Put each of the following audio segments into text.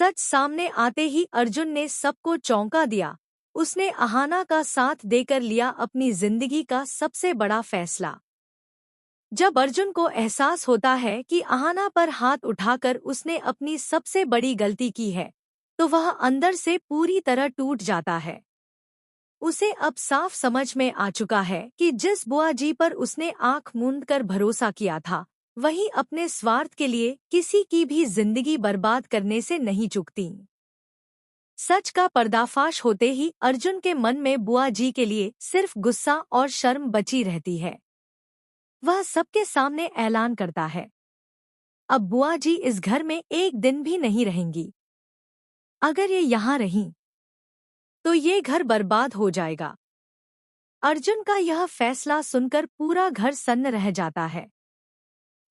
सच सामने आते ही अर्जुन ने सबको चौंका दिया। उसने अहाना का साथ देकर लिया अपनी जिंदगी का सबसे बड़ा फैसला। जब अर्जुन को एहसास होता है कि अहाना पर हाथ उठाकर उसने अपनी सबसे बड़ी गलती की है, तो वह अंदर से पूरी तरह टूट जाता है। उसे अब साफ समझ में आ चुका है कि जिस बुआ जी पर उसने आंख मूंद कर भरोसा किया था, वही अपने स्वार्थ के लिए किसी की भी जिंदगी बर्बाद करने से नहीं चूकती। सच का पर्दाफाश होते ही अर्जुन के मन में बुआ जी के लिए सिर्फ गुस्सा और शर्म बची रहती है। वह सबके सामने ऐलान करता है, अब बुआ जी इस घर में एक दिन भी नहीं रहेंगी। अगर ये यहाँ रहीं, तो ये घर बर्बाद हो जाएगा। अर्जुन का यह फैसला सुनकर पूरा घर सन्न रह जाता है।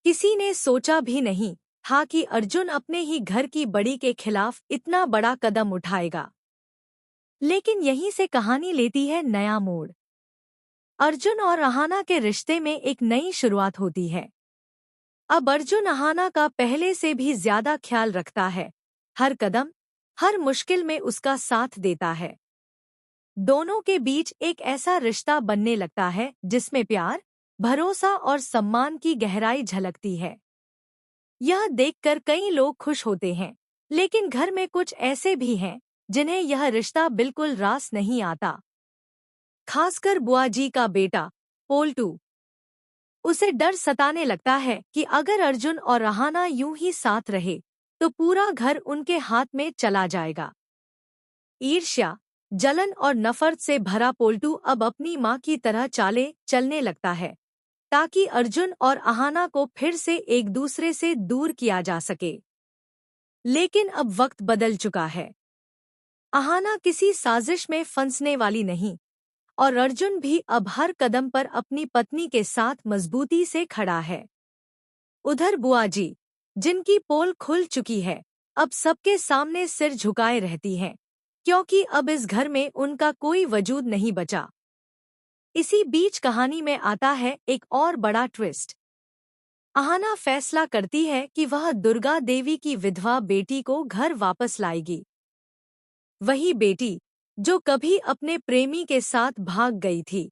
किसी ने सोचा भी नहीं था कि अर्जुन अपने ही घर की बड़ी के खिलाफ इतना बड़ा कदम उठाएगा। लेकिन यहीं से कहानी लेती है नया मोड़। अर्जुन और अहाना के रिश्ते में एक नई शुरुआत होती है। अब अर्जुन अहाना का पहले से भी ज्यादा ख्याल रखता है, हर कदम, हर मुश्किल में उसका साथ देता है। दोनों के बीच एक ऐसा रिश्ता बनने लगता है जिसमें प्यार, भरोसा और सम्मान की गहराई झलकती है। यह देखकर कई लोग खुश होते हैं, लेकिन घर में कुछ ऐसे भी हैं जिन्हें यह रिश्ता बिल्कुल रास नहीं आता। खासकर बुआ जी का बेटा पोल्टू। उसे डर सताने लगता है कि अगर अर्जुन और अहाना यूं ही साथ रहे तो पूरा घर उनके हाथ में चला जाएगा। ईर्ष्या, जलन और नफरत से भरा पोल्टू अब अपनी मां की तरह चाले चलने लगता है, ताकि अर्जुन और अहाना को फिर से एक दूसरे से दूर किया जा सके। लेकिन अब वक्त बदल चुका है। अहाना किसी साजिश में फंसने वाली नहीं, और अर्जुन भी अब हर कदम पर अपनी पत्नी के साथ मजबूती से खड़ा है। उधर बुआ जी, जिनकी पोल खुल चुकी है, अब सबके सामने सिर झुकाए रहती हैं, क्योंकि अब इस घर में उनका कोई वजूद नहीं बचा। इसी बीच कहानी में आता है एक और बड़ा ट्विस्ट। अहाना फैसला करती है कि वह दुर्गा देवी की विधवा बेटी को घर वापस लाएगी। वही बेटी जो कभी अपने प्रेमी के साथ भाग गई थी,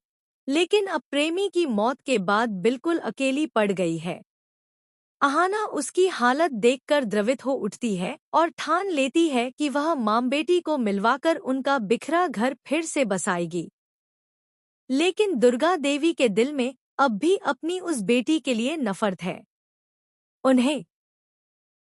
लेकिन अब प्रेमी की मौत के बाद बिल्कुल अकेली पड़ गई है। अहाना उसकी हालत देखकर द्रवित हो उठती है और ठान लेती है कि वह मां बेटी को मिलवाकर उनका बिखरा घर फिर से बसाएगी। लेकिन दुर्गा देवी के दिल में अब भी अपनी उस बेटी के लिए नफरत है। उन्हें